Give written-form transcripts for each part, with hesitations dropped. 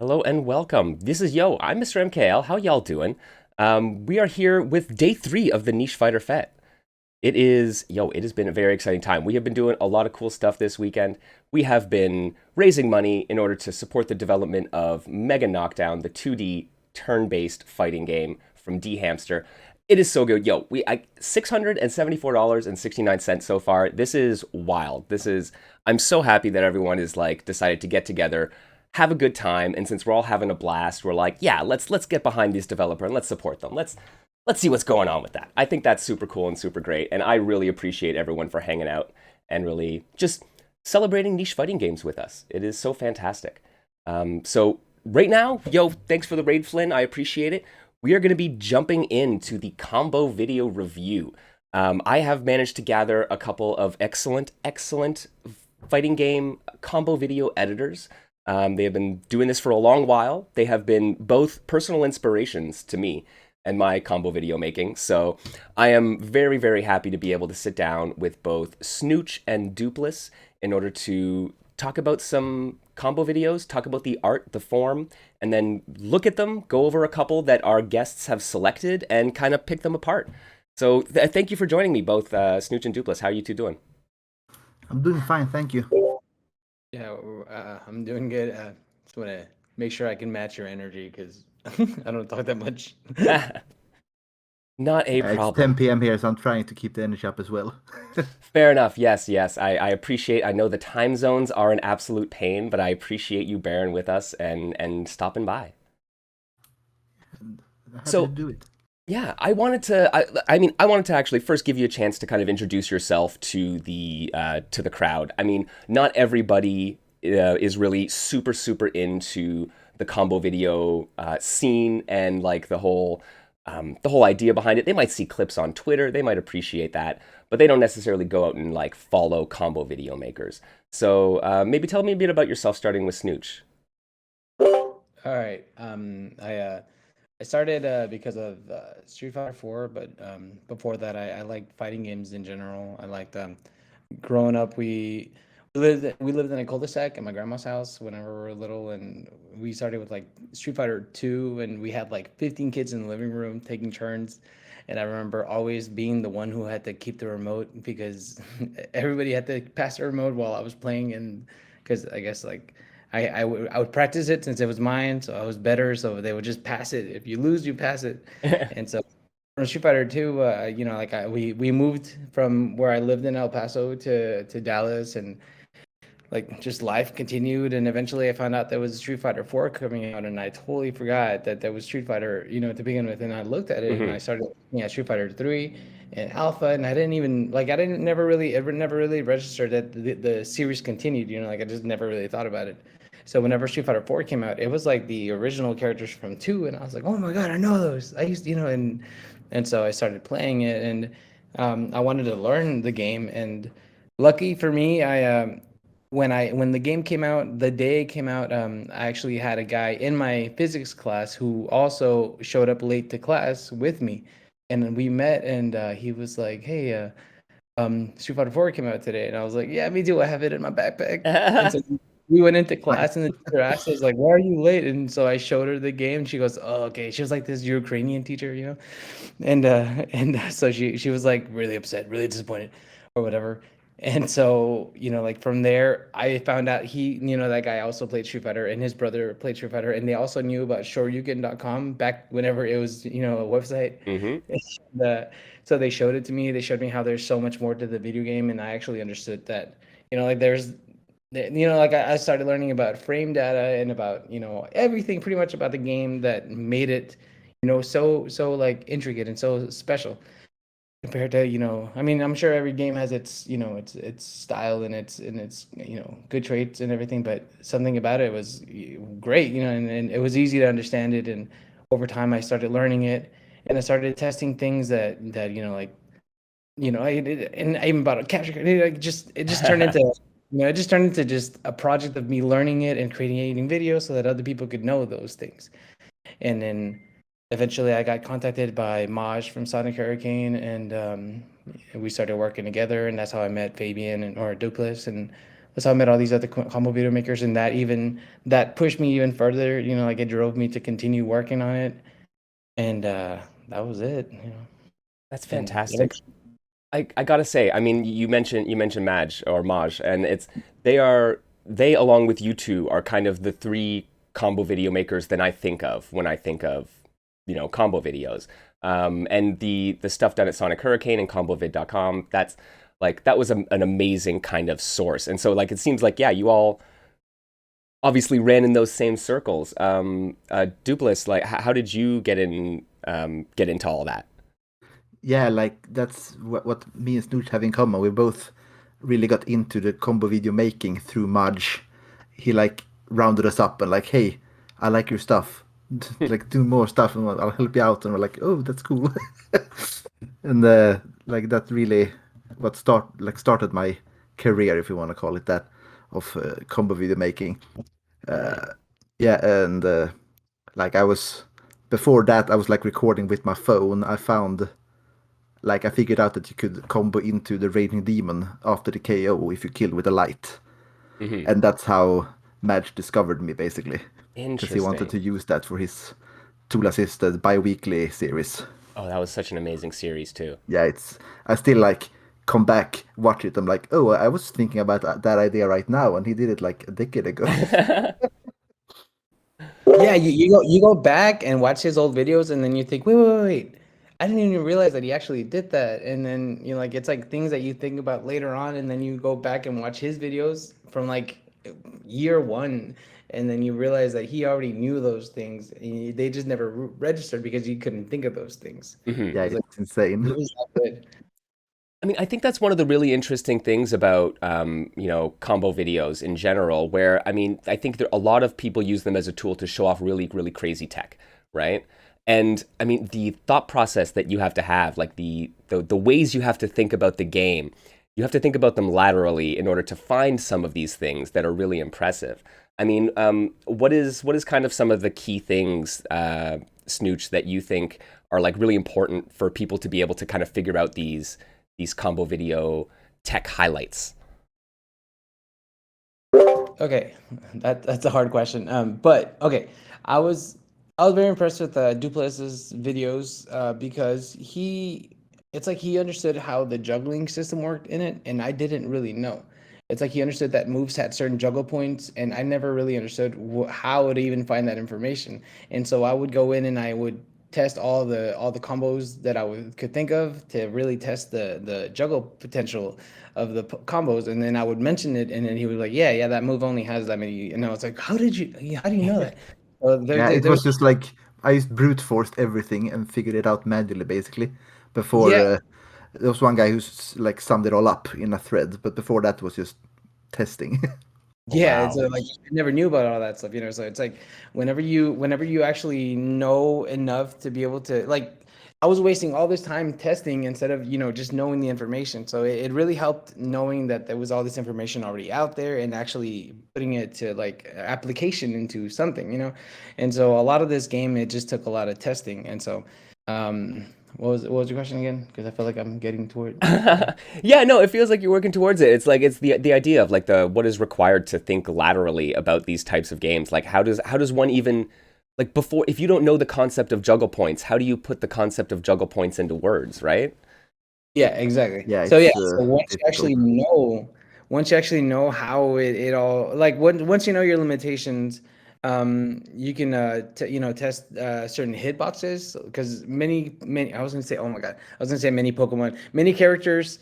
Hello and welcome. This is I'm Mr. MKL. How y'all doing? We are here with day three of the Niche Fighter Fête. It has been a very exciting time. We have been doing a lot of cool stuff this weekend. We have been raising money in order to support the development of Mega Knockdown, the 2D turn-based fighting game from D Hamster. It is so good. $674.69 so far. This is wild. I'm so happy that everyone is like decided to get together, have a good time, and since we're all having a blast, we're like, yeah, let's get behind these developer and let's support them. Let's see what's going on with that. I think that's super cool and super great, and I really appreciate everyone for hanging out and really just celebrating niche fighting games with us. It is so fantastic. So right now, thanks for the raid, Flynn. I appreciate it. We are going to be jumping into the combo video review. I have managed to gather a couple of excellent fighting game combo video editors. They have been doing this for a long while. They have been both personal inspirations to me and my combo video making. So I am very, very happy to be able to sit down with both Snooootch and Doopliss in order to talk about some combo videos, talk about the art, the form, and then look at them, go over a couple that our guests have selected, and kind of pick them apart. So thank you for joining me, both Snooootch and Doopliss. How are you two doing? I'm doing fine, thank you. Yeah, I'm doing good. Just want to make sure I can match your energy because I don't talk that much. Not a It's problem. 10 p.m. here, so I'm trying to keep the energy up as well. Fair enough. Yes. I appreciate. I know the time zones are an absolute pain, but I appreciate you bearing with us and stopping by. And happy to So do it. yeah, I wanted to. I wanted to actually first give you a chance to kind of introduce yourself to the crowd. I mean, not everybody is really super into the combo video scene and like the whole idea behind it. They might see clips on Twitter, they might appreciate that, but they don't necessarily go out and like follow combo video makers. So maybe tell me a bit about yourself, starting with Snoooch. All right. I started because of Street Fighter 4, but before that, I liked fighting games in general. I liked growing up. We lived in a cul-de-sac at my grandma's house whenever we were little, and we started with like Street Fighter 2, and we had like 15 kids in the living room taking turns. And I remember always being the one who had to keep the remote because everybody had to pass the remote while I was playing, and because I guess like I would practice it since it was mine, so I was better. So they would just pass it. If you lose, you pass it. And so from Street Fighter 2, we moved from where I lived in El Paso to Dallas, and like just life continued, and eventually I found out there was a Street Fighter 4 coming out, and I totally forgot that there was Street Fighter, to begin with. And I looked at it and I Hmm. started looking at Street Fighter 3 and Alpha, and I didn't never really registered that the series continued, like I just never really thought about it. So whenever Street Fighter 4 came out, it was like the original characters from 2, and I was like, "Oh my God, I know those." I used, and so I started playing it, and I wanted to learn the game. And lucky for me, when the game came out, the day it came out, I actually had a guy in my physics class who also showed up late to class with me, and then we met, and he was like, "Hey, Street Fighter 4 came out today," and I was like, "Yeah, me too. I have it in my backpack." And so we went into Nice. class, and the teacher asked us like, "Why are you late?" And so I showed her the game, and she goes, "Oh, okay." She was like this Ukrainian teacher, and so she was like really upset, really disappointed, or whatever. And so, like from there, I found out that guy also played Street Fighter, and his brother played Street Fighter, and they also knew about Shoryuken.com back whenever it was, a website. Hmm. And, so they showed it to me. They showed me how there's so much more to the video game, and I actually understood that, like like I started learning about frame data and about, everything pretty much about the game that made it, so like intricate and so special compared to, I mean, I'm sure every game has its, its style and its good traits and everything, but something about it was great, and it was easy to understand it. And over time I started learning it, and I started testing things that like, and I even bought a capture card. It just turned into, just a project of me learning it and creating videos so that other people could know those things. And then eventually I got contacted by Maj from Sonic Hurricane, and we started working together, and that's how I met Fabian or Duplis. And that's how I met all these other combo video makers, and that pushed me even further. Like it drove me to continue working on it, and that was it. That's And fantastic. I gotta say, I mean, you mentioned Maj, and they along with you two are kind of the three combo video makers that I think of when I think of combo videos. And the stuff done at Sonic Hurricane and ComboVid.com, that was an amazing kind of source. And so like it seems like, yeah, you all obviously ran in those same circles. Doopliss, like how did you get into all that? Yeah, like that's what me and Snooch have in common. We both really got into the combo video making through Mudge. He like rounded us up and like, hey, I like your stuff. Like do more stuff and I'll help you out. And we're like, oh, that's cool. And like that really started my career, if you want to call it that, of combo video making. Right. Yeah, and like I was before that, I was like recording with my phone. I figured out that you could combo into the Raging Demon after the KO if you kill with a light. Hmm. And that's how Madge discovered me, basically. Because he wanted Interesting. to use that for his tool assisted bi-weekly series. Oh, that was such an amazing series too. Yeah, I still like come back, watch it. I'm like, oh, I was thinking about that idea right now, and he did it like a decade ago. yeah, you go back and watch his old videos, and then you think, wait. I didn't even realize that he actually did that. And then like it's like things that you think about later on, and then you go back and watch his videos from like year one, and then you realize that he already knew those things. And they just never registered because you couldn't think of those things. Hmm. Yeah, It's like it's insane. it was that good. I mean, I think that's one of the really interesting things about, combo videos in general, where, I mean, I think a lot of people use them as a tool to show off really, really crazy tech, right? And I mean, the thought process that you have to have, like the ways you have to think about the game, you have to think about them laterally in order to find some of these things that are really impressive. I mean, what is kind of some of the key things, Snooch, that you think are like really important for people to be able to kind of figure out these combo video tech highlights? Okay, that's a hard question. But okay, I was I was very impressed with Duplessis's videos because it's like he understood how the juggling system worked in it, and I didn't really know. It's like he understood that moves had certain juggle points, and I never really understood how to even find that information. And so I would go in and I would test all the combos that could think of to really test the juggle potential of the combos, and then I would mention it, and then he was like, "Yeah, that move only has that many." And I was like, How do you know that?" Well, Yeah, it there's was just like I just brute forced everything and figured it out manually, basically. Before yeah, there was one guy who's like summed it all up in a thread, but before that was just testing. yeah. It's Wow. like I never knew about all that stuff, So it's like whenever you actually know enough to be able to like. I was wasting all this time testing instead of just knowing the information. So it really helped knowing that there was all this information already out there and actually putting it to like application into something. And so a lot of this game it just took a lot of testing. And so um, what was your question again? Because I feel like I'm getting toward. Yeah, no, it feels like you're working towards it. It's like it's the idea of like the what is required to think laterally about these types of games. Like how does one even like before if you don't know the concept of juggle points, how do you put the concept of juggle points into words, right? Yeah, exactly. Yeah, So yeah, it's so difficult. once you actually know how it all like once you know your limitations, you can test certain hitboxes because many I was gonna say oh my god I was gonna say many Pokemon many characters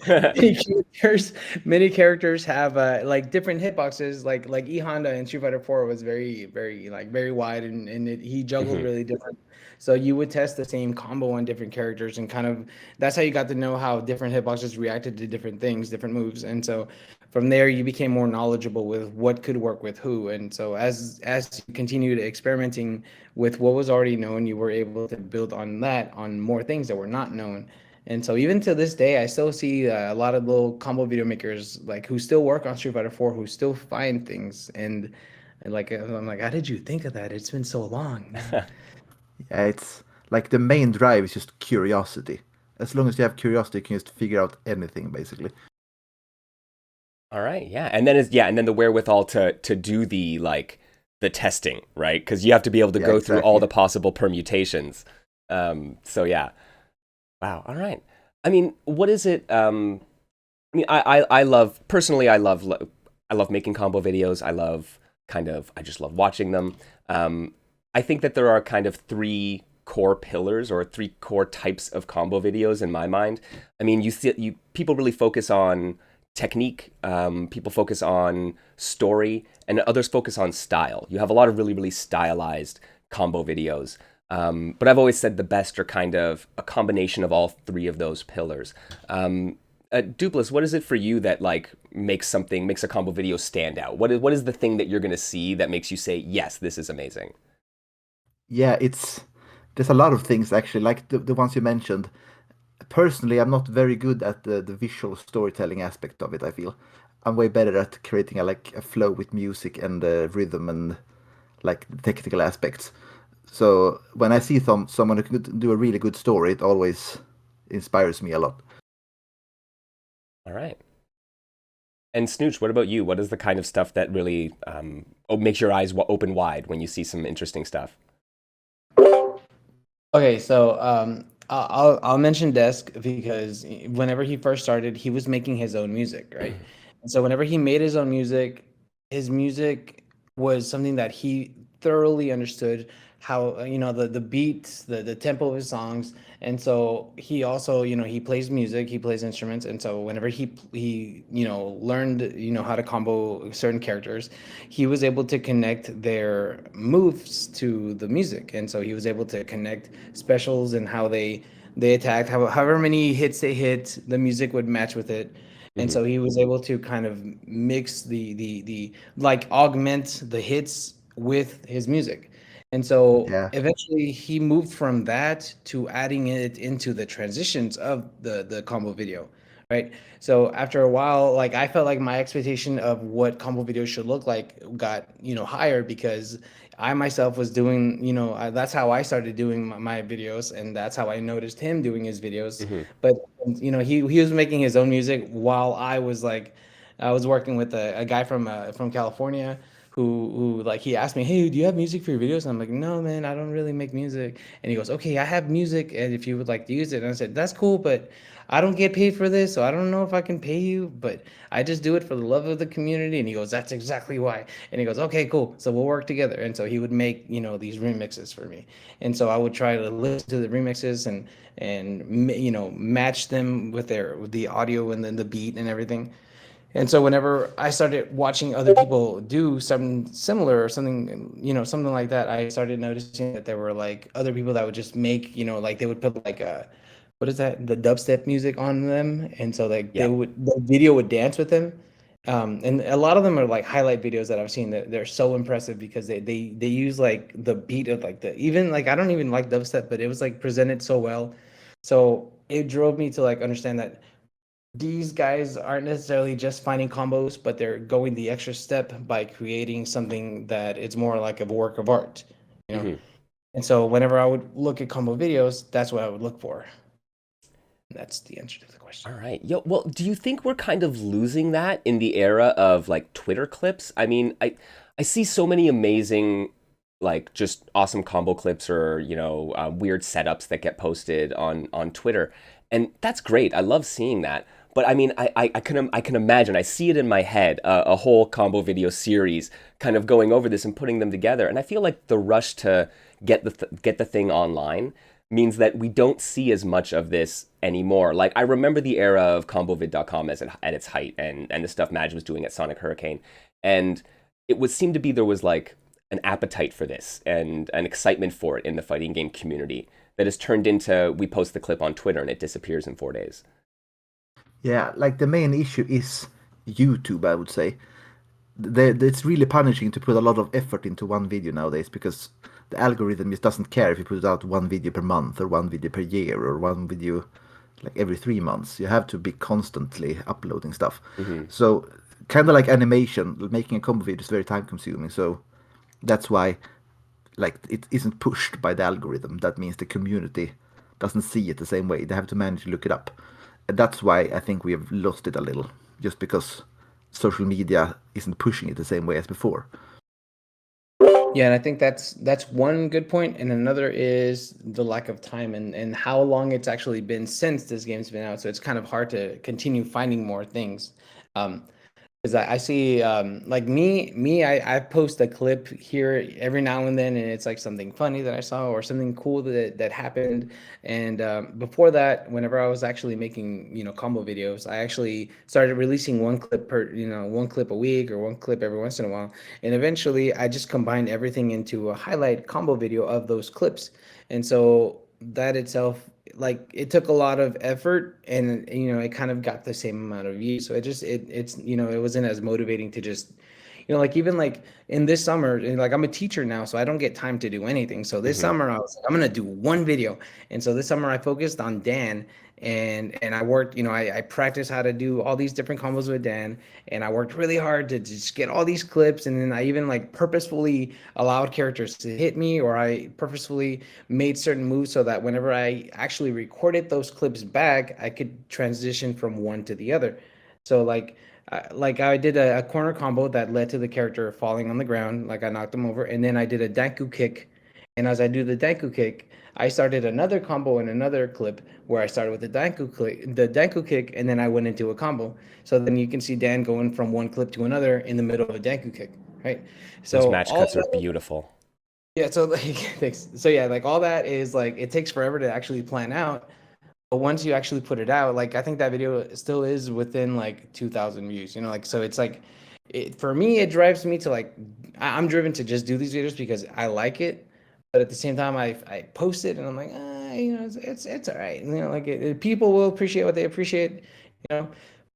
many characters many characters have like different hitboxes like E Honda in Street Fighter 4 was very like very wide and he juggled Hmm. really different. So you would test the same combo on different characters and kind of that's how you got to know how different hitboxes reacted to different things, different moves. And so from there you became more knowledgeable with what could work with who. And so as you continued experimenting with what was already known, you were able to build on that on more things that were not known. And so even to this day, I still see a lot of little combo video makers like who still work on Street Fighter 4 who still find things and like I'm like, how did you think of that? It's been so long. Yeah, it's like the main drive is just curiosity. As long as you have curiosity, you can just figure out anything, basically. All right, yeah, and then and then the wherewithal to do the like the testing, right? Because you have to be able to Yeah, go through all exactly. the possible permutations. So yeah, wow. All right. I mean, what is it? I mean, I love personally. I love making combo videos. I just love watching them. I think that there are kind of three core pillars or three core types of combo videos in my mind. I mean, you people really focus on technique. People focus on story, and others focus on style. You have a lot of really stylized combo videos. But I've always said the best are kind of a combination of all three of those pillars. Doopliss, what is it for you that like makes a combo video stand out? What is the thing that you're gonna see that makes you say, yes, this is amazing? Yeah, it's there's a lot of things actually, like the ones you mentioned. Personally, I'm not very good at the visual storytelling aspect of it. I feel I'm way better at creating a flow with music and rhythm and like the technical aspects. So when I see someone who can do a really good story, it always inspires me a lot. All right. And Snooch, what about you? What is the kind of stuff that really makes your eyes open wide when you see some interesting stuff? Okay, so I'll mention Desk because whenever he first started, he was making his own music, right? And so whenever he made his music was something that he thoroughly understood how the beats, the tempo of his songs, and so he also he plays music, he plays instruments, and so whenever he learned how to combo certain characters, he was able to connect their moves to the music, and so he was able to connect specials and how they attacked, however many hits they hit, the music would match with it. And Hmm. so he was able to kind of mix the like augment the hits with his music. And so Yeah, eventually he moved from that to adding it into the transitions of the combo video, right? So after a while, like I felt like my expectation of what combo videos should look like got, higher because I myself was doing, that's how I started doing my videos, and that's how I noticed him doing his videos. Hmm. But he was making his own music while I was working with a guy from California who like he asked me, "Hey, do you have music for your videos?" And I'm like, "No, man, I don't really make music." And he goes, "Okay, I have music, and if you would like to use it." And I said, "That's cool, but I don't get paid for this, so I don't know if I can pay you, but I just do it for the love of the community." And he goes, "That's exactly why." And he goes, "Okay, cool. So we'll work together." And so he would make, these remixes for me. And so I would try to listen to the remixes and match them with the audio and then the beat and everything. And so whenever I started watching other people do something similar or something, something like that, I started noticing that there were like other people that would just make, like they would put like what is that, the dubstep music on them, and so like Yeah. the video would dance with them. And a lot of them are like highlight videos that I've seen that they're so impressive because they use like the beat of like the even like I don't even like dubstep, but it was like presented so well. So it drove me to like understand that these guys aren't necessarily just finding combos, but they're going the extra step by creating something that is more like a work of art, you know? Hmm. And so whenever I would look at combo videos, that's what I would look for. And that's the answer to the All question. right. Yo, well, do you think we're kind of losing that in the era of like Twitter clips? I mean, I see so many amazing, like just awesome combo clips or weird setups that get posted on Twitter, and that's great. I love seeing that. But I mean, I can imagine. I see it in my head, a whole combo video series, kind of going over this and putting them together. And I feel like the rush to get the thing online means that we don't see as much of this anymore. Like I remember the era of combovid.com at its height and the stuff Madge was doing at Sonic Hurricane. And it would seem to be there was like an appetite for this and an excitement for it in the fighting game community that has turned into we post the clip on Twitter and it disappears in 4 days. yeah. Like the main issue is YouTube, I would say. It's really punishing to put a lot of effort into one video nowadays because the algorithm just doesn't care if you put out one video per month or one video per year or one video like every 3 months. You have to be constantly uploading stuff. Hmm. So kind of like animation, making a combo video is very time consuming. So that's why like it isn't pushed by the algorithm. That means the community doesn't see it the same way. They have to manage to look it up. And that's why I think we have lost it a little, just because social media isn't pushing it the same way as before. Yeah, and I think that's one good point, and another is the lack of time and how long it's actually been since this game's been out. So it's kind of hard to continue finding more things. Um, because I see like I post a clip here every now and then, and it's like something funny that I saw or something cool that happened. And before that, whenever I was actually making combo videos, I actually started releasing one clip per one clip a week or one clip every once in a while. And eventually, I just combined everything into a highlight combo video of those clips. And so that itself, like, it took a lot of effort, and it kind of got the same amount of views. So it's it wasn't as motivating to just like, even like in this summer, and like, I'm a teacher now, so I don't get time to do anything. So this Hmm. summer I was like, I'm gonna do one video. And so this summer I focused on Dan, and I worked, I practiced how to do all these different combos with Dan, and I worked really hard to just get all these clips. And then I even like purposefully allowed characters to hit me, or I purposefully made certain moves so that whenever I actually recorded those clips back, I could transition from one to the other. So like I did a corner combo that led to the character falling on the ground, like I knocked him over, and then I did a danku kick. And as I do the danku kick, I started another combo in another clip where I started with the danku kick, and then I went into a combo. So then you can see Dan going from one clip to another in the middle of a danku kick, right? Those So match all cuts are beautiful. yeah, so like thanks. So yeah, like all that is like, it takes forever to actually plan out. But once you actually put it out, like, I think that video still is within like 2,000 views. Like, so it's like, for me, it drives me to like, I'm driven to just do these videos because I like it. But at the same time, I post it and I'm like, it's all right. Like, people will appreciate what they appreciate. You know,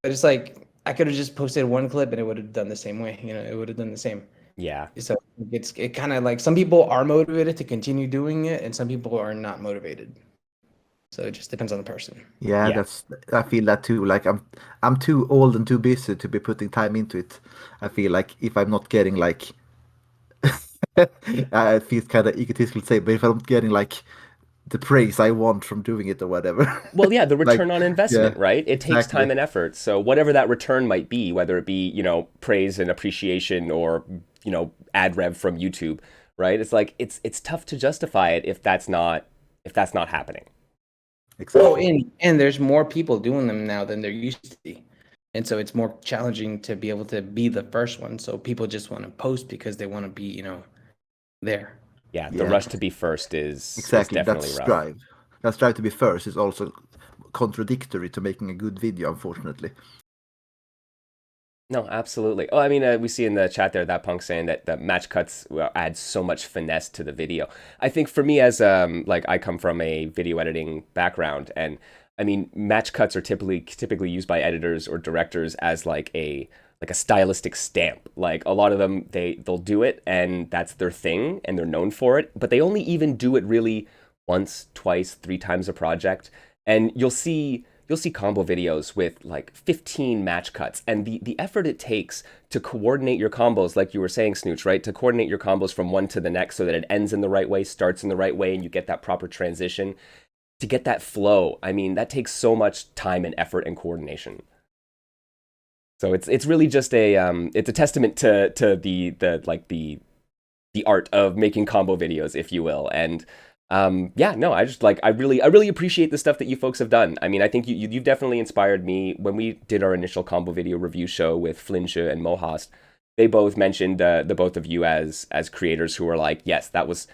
but it's like, I could have just posted one clip and it would have done the same way. It would have done the same. Yeah. So it kind of like, some people are motivated to continue doing it, and some people are not motivated. So it just depends on the person. Yeah, Yeah. that's I feel that too. Like I'm too old and too busy to be putting time into it. I feel like if I'm not getting like it feels kind of egotistical to say, but if I'm not getting like the praise I want from doing it or whatever, Well, yeah, the like return on yeah, investment, right? It takes exactly, time and effort. So whatever that return might be, whether it be, praise and appreciation or, ad rev from YouTube, right? It's like it's tough to justify it if that's not happening. Oh, exactly. and there's more people doing them now than there used to be. And so it's more challenging to be able to be the first one. So people just want to post because they want to be, there. Yeah, the Yeah, rush to be first is exactly. That's definitely rough. strive. That strive to be first is also contradictory to making a good video, unfortunately. No, absolutely. Oh, I mean, we see in the chat there that Punk saying that the match cuts add so much finesse to the video. I think for me, as like I come from a video editing background, and I mean, match cuts are typically used by editors or directors as like a stylistic stamp. Like a lot of them, they'll do it, and that's their thing, and they're known for it. But they only even do it really once, twice, three times a project, and you'll see combo videos with like 15 match cuts, and the effort it takes to coordinate your combos, like you were saying, Snooch, right? To coordinate your combos from one to the next so that it ends in the right way, starts in the right way, and you get that proper transition. To get that flow, I mean, that takes so much time and effort and coordination. So it's really just it's a testament to the art of making combo videos, if you will. And yeah, no, I really appreciate the stuff that you folks have done. I mean, I think you've definitely inspired me. When we did our initial combo video review show with Flinche and Mohast, they both mentioned the both of you as creators who were like, yes, that was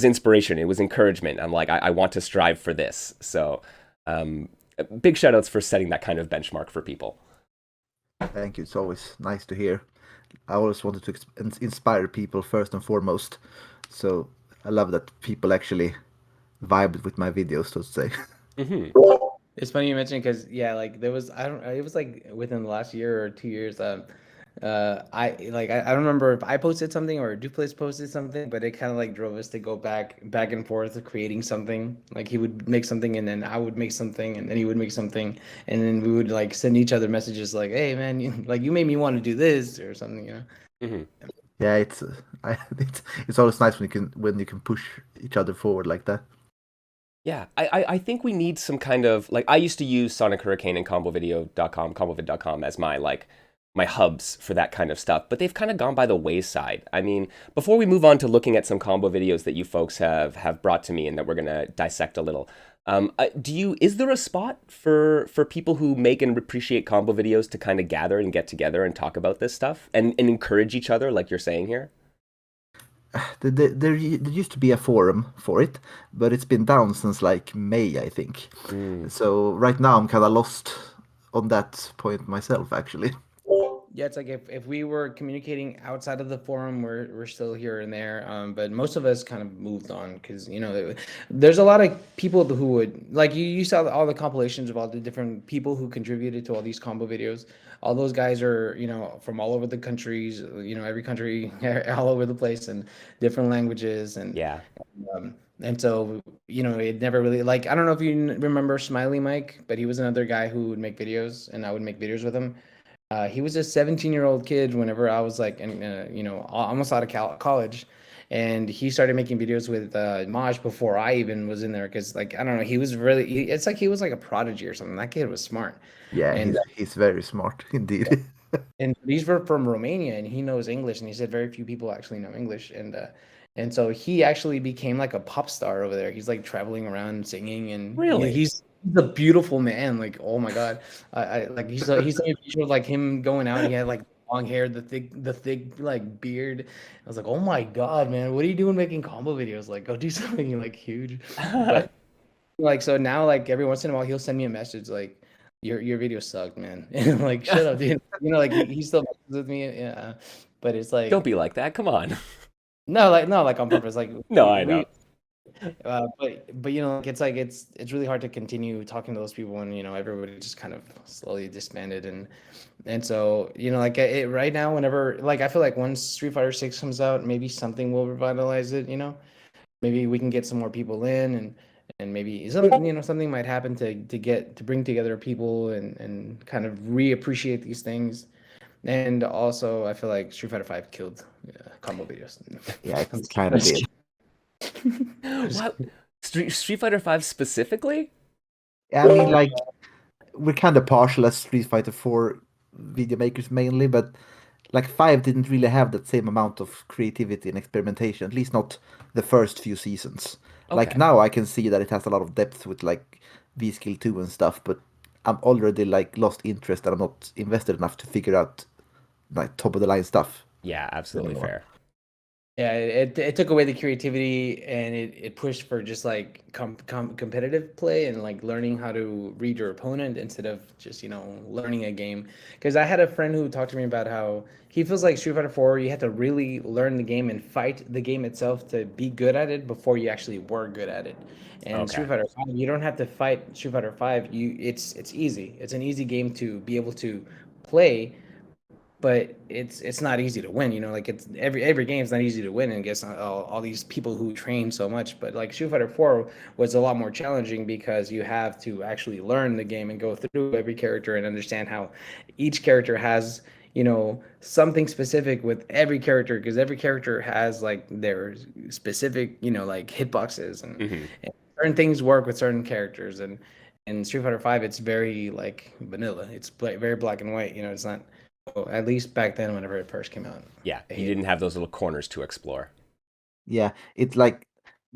inspiration. It was encouragement. I'm like, I want to strive for this. So um, big shout outs for setting that kind of benchmark for people. Thank you. It's always nice to hear. I always wanted to inspire people first and foremost. So I love that people actually vibed with my videos, so to say. Hmm. It's funny you mentioned, because yeah, like there was, I don't, it was like within the last year or 2 years. I don't remember if I posted something or Doopliss posted something, but it kind of like drove us to go back and forth of creating something. Like, he would make something, and then I would make something, and then he would make something, and then we would like send each other messages like, "Hey man, you made me want to do this," or something. Hmm. Yeah, it's always nice when you can push each other forward like that. Yeah, I think we need some kind of like I used to use Sonic Hurricane and ComboVideo.com, ComboVid.com as my like my hubs for that kind of stuff, but they've kind of gone by the wayside. I mean, before we move on to looking at some combo videos that you folks have brought to me and that we're gonna dissect a little, is there a spot for people who make and appreciate combo videos to kind of gather and get together and talk about this stuff and encourage each other, like you're saying here? There used to be a forum for it, but it's been down since like May, I think. Mm. So right now I'm kind of lost on that point myself, actually. Yeah, it's like if we were communicating outside of the forum, we're still here and there. But most of us kind of moved on because there's a lot of people who would like you saw all the compilations of all the different people who contributed to all these combo videos. All those guys are from all over the countries, every country, all over the place, and different languages, Yeah. and so it never really like I don't know if you remember Smiley Mike, but he was another guy who would make videos, and I would make videos with him. He was a 17-year-old kid whenever I was like, almost out of college. And he started making videos with Maj before I even was in there. Cause like, I don't know, he was really, it's like he was like a prodigy or something. That kid was smart. Yeah, And he's very smart indeed. and these were from Romania and he knows English. And he said very few people actually know English. And so he actually became like a pop star over there. He's like traveling around singing and Really? he's a beautiful man. Like, oh my God. I like he's a picture of like him going out. He had like long hair, the thick like beard. I was like, oh my God, man, what are you doing making combo videos? Like, go do something like huge. But like so now like every once in a while he'll send me a message like your video sucked, man. And I'm like, shut up, dude. Like he still messes with me. Yeah. But it's Don't like be like that. Come on. no, like on purpose. Like No, I know. but like it's really hard to continue talking to those people when everybody just kind of slowly disbanded and so like right now whenever like I feel like once Street Fighter 6 comes out maybe something will revitalize it. Maybe we can get some more people in and maybe something might happen to bring together people and kind of reappreciate these things. And also I feel like Street Fighter 5 killed combo videos. Yeah, it kind of did. What? Street Fighter 5 specifically? I mean, like we're kind of partial as Street Fighter 4 video makers mainly, but like 5 didn't really have that same amount of creativity and experimentation, at least not the first few seasons. Like Okay. now I can see that it has a lot of depth with like V Skill 2 and stuff, but I'm already like lost interest and I'm not invested enough to figure out like top of the line stuff Yeah, absolutely anymore. fair. Yeah, it took away the creativity and it pushed for just like competitive play and like learning how to read your opponent instead of just learning a game. Because I had a friend who talked to me about how he feels like Street Fighter 4 you had to really learn the game and fight the game itself to be good at it before you actually were good at it. And Okay. Street Fighter 5 you don't have to fight Street Fighter 5. It's easy. It's an easy game to be able to play, but it's not easy to win. Like it's every game's not easy to win, and gets all these people who train so much. But like Street Fighter 4 was a lot more challenging because you have to actually learn the game and go through every character and understand how each character has something specific with every character, because every character has like their specific like hitboxes Hmm. and certain things work with certain characters. And in Street Fighter 5 it's very like vanilla. It's very black and white. It's not, well, at least back then, whenever it first came out. Yeah, I you hated didn't have those little corners to explore. Yeah, it's like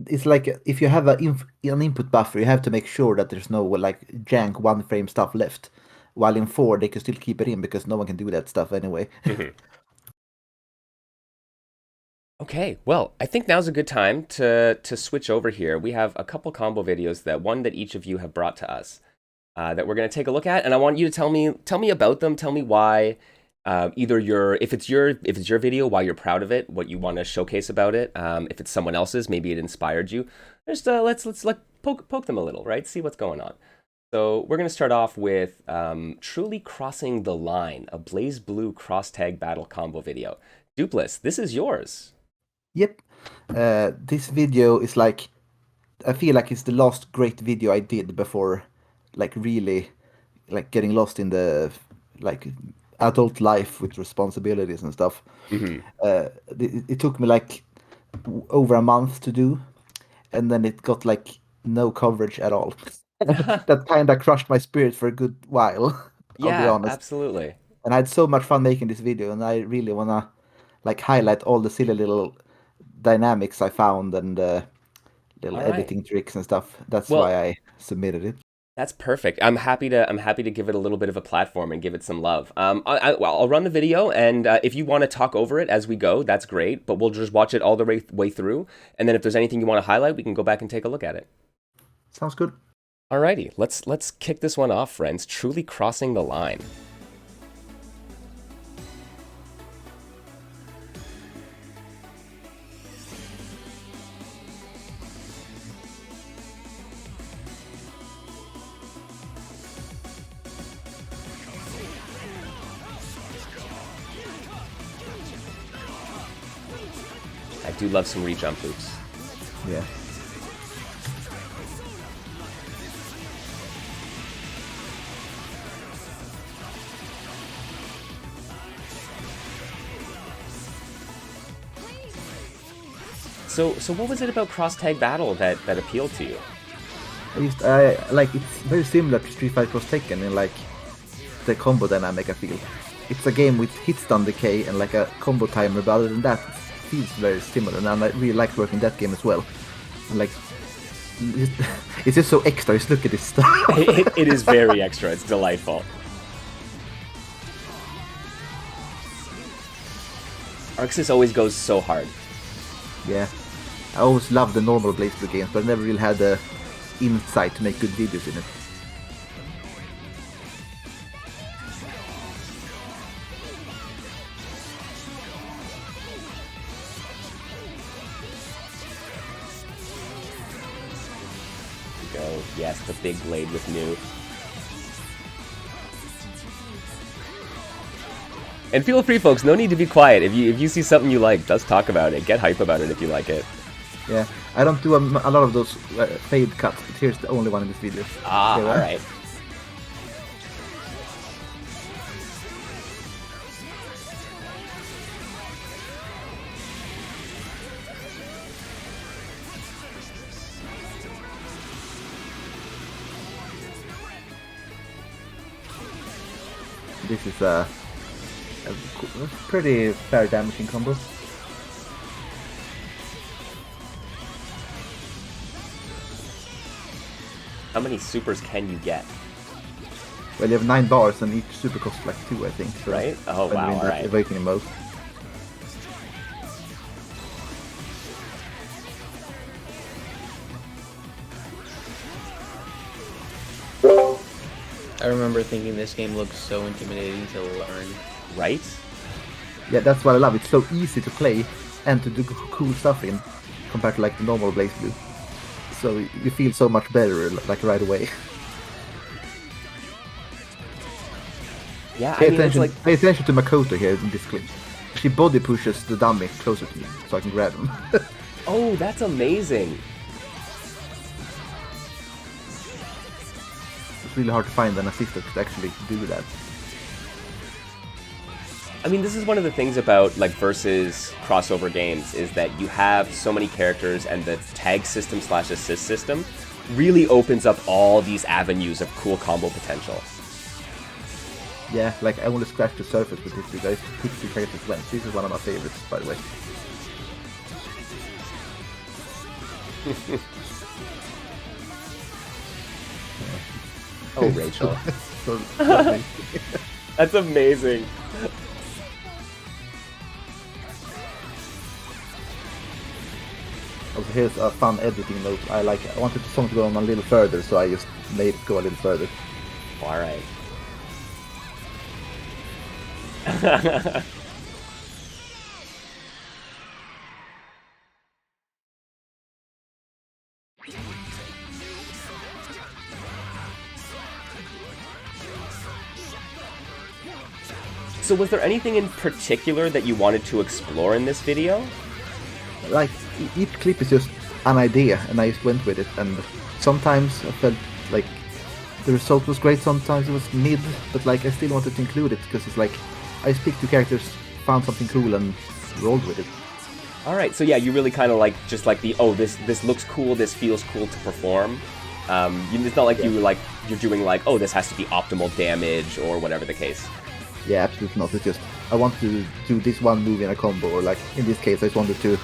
if you have an input buffer, you have to make sure that there's no like jank one frame stuff left. While in 4, they can still keep it in because no one can do that stuff anyway. Hmm. Okay, well, I think now's a good time to switch over here. We have a couple combo videos one that each of you have brought to us that we're going to take a look at, and I want you to tell me about them. Tell me why. Either if it's your video, why you're proud of it, what you want to showcase about it. If it's someone else's, maybe it inspired you. Just let's like poke them a little, right? See what's going on. So we're going to start off with Truly Crossing the Line, a Blaze Blue cross tag battle combo video. Doopliss, this is yours. Yep. This video is like, I feel like it's the last great video I did before, like really, like getting lost in the like adult life with responsibilities and stuff. Hmm. It took me like over a month to do, and then it got like no coverage at all. That kind of crushed my spirit for a good while. I'll be Yeah, honest. absolutely. And I had so much fun making this video, and I really wanna like highlight all the silly little dynamics I found and little All right. editing tricks and stuff. That's Well, why I submitted it. that's perfect. I'm happy to give it a little bit of a platform and give it some love. Well, I'll run the video, and if you want to talk over it as we go, that's great. But we'll just watch it all the way through, and then if there's anything you want to highlight, we can go back and take a look at it. Sounds good. Alrighty, let's kick this one off, friends. Truly crossing the line. I do love some re-jump loops. Yeah. So what was it about Cross Tag Battle that appealed to you? I like it's very similar to Street Fighter Cross Tekken in like the combo dynamic. I feel it's a game with hit stun decay and like a combo timer, but other than that, it feels very similar. And I really liked working that game as well. And like it's just so extra. Just look at this stuff. It is very extra. It's delightful. Arxis always goes so hard. Yeah, I always loved the normal Blaze Blue games, but I never really had the insight to make good videos in it. Go, yes, the big blade with New. And feel free, folks. No need to be quiet. If you see something you like, just talk about it. Get hype about it if you like it. Yeah, I don't do a lot of those fade cuts, but here's the only one in this video. Ah, all right. This is a pretty fair damaging combo. How many supers can you get? Well, you have 9 bars and each super costs like 2, I think. So Right? Oh, when wow, you're in that alright. awakening mode. I remember thinking this game looked so intimidating to learn. Right? Yeah, that's what I love. It's so easy to play and to do cool stuff in compared to like the normal Blaze Blue. So you feel so much better like right away. Yeah, I Pay mean, it's attention, like... pay attention to Makoto here in this clip. She body pushes the dummy closer to me so I can grab him. Oh, that's amazing. It's really hard to find an assist that could actually do that. I mean, this is one of the things about like versus crossover games is that you have so many characters, and the tag system / assist system really opens up all these avenues of cool combo potential. Yeah, like I only scratched the surface with these two guys. Pick 2 characters went. This is one of my favorites, by the way. Oh, Rachel. So lovely. That's amazing. Also, here's a fun editing note. I wanted the song to go on a little further, so I just made it go a little further. All right. So was there anything in particular that you wanted to explore in this video? Like each clip is just an idea, and I just went with it. And sometimes I felt like the result was great. Sometimes it was mid, but like I still wanted to include it because it's like I just picked 2 characters, found something cool, and rolled with it. All right, so yeah, you really kind of like just like the this looks cool, this feels cool to perform. It's not like you're doing like, oh, this has to be optimal damage or whatever the case. Yeah, absolutely not. It's just I want to do this one move in a combo, or like in this case, I just wanted to.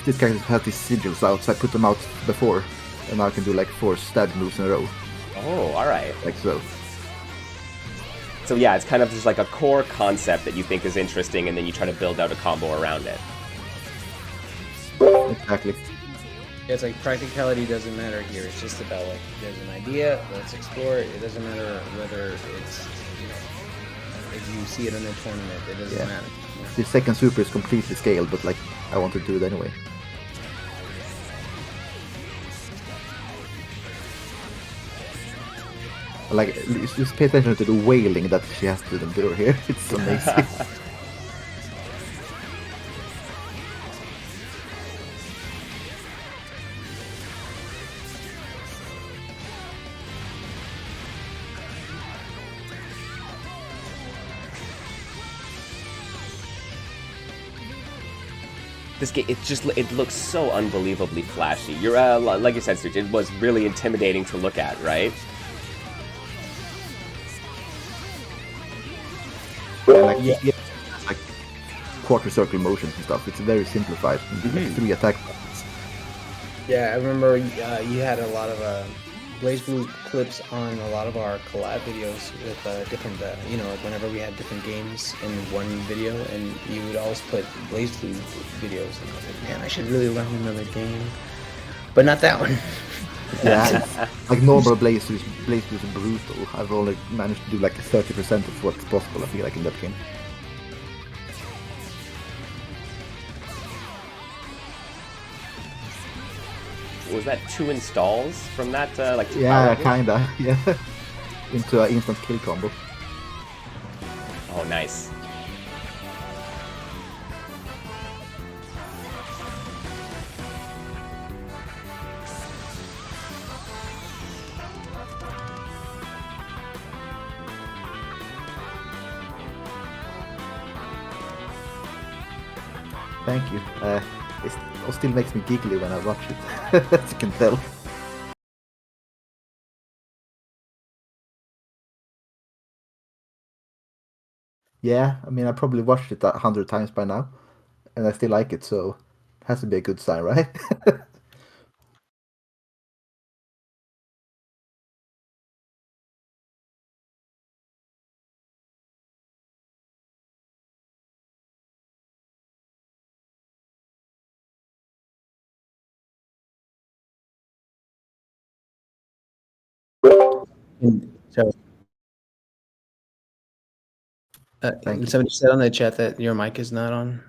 This character has these sigils out, so I put them out before, and now I can do like 4 stab moves in a row, Oh, all right. like so. So yeah, it's kind of just like a core concept that you think is interesting, and then you try to build out a combo around it. Exactly. Yeah, it's like practicality doesn't matter here. It's just about like there's an idea, let's explore it. It doesn't matter whether it's if you see it in a tournament. It doesn't matter. You know? The second super is completely scaled, but like I want to do it anyway. Like just pay attention to the wailing that she has to do here. It's amazing. This game, it looks so unbelievably flashy. You're like you said, Snooootch, it was really intimidating to look at, right? Like quarter circle motions and stuff. It's very simplified. Like 3 attack. Yeah, I remember you had a lot of BlazBlue clips on a lot of our collab videos with different, like whenever we had different games in one video, and you would always put BlazBlue videos, and I was like, man, I should really learn another game, but not that one. Yeah, like normal BlazBlue is brutal. I've only managed to do like 30% of what's possible, I feel like, in that game. Was that 2 installs from that? Like yeah, kinda. Yeah, into an instant kill combo. Oh, nice. Thank you. It still makes me giggly when I watch it, as you can tell. Yeah, I mean, I probably watched it 100 times by now, and I still like it, so it has to be a good sign, right? So, Thank you. somebody said on the chat that your mic is not on.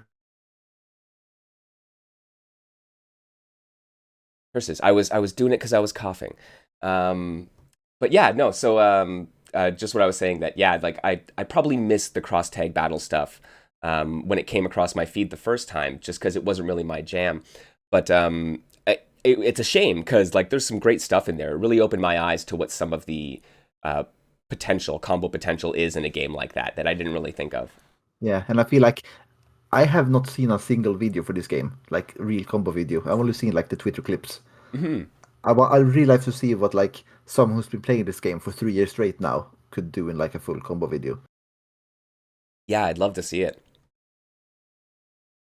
Curses. I was doing it because I was coughing. But yeah, no. So just what I was saying, that yeah, like I probably missed the cross tag battle stuff when it came across my feed the first time, just because it wasn't really my jam. But it's a shame, because like there's some great stuff in there. It really opened my eyes to what some of the combo potential is in a game like that I didn't really think of. Yeah, and I feel like I have not seen a single video for this game, like real combo video. I've only seen like the Twitter clips. I really like to see what like someone who's been playing this game for 3 years straight now could do in like a full combo video. Yeah, I'd love to see it.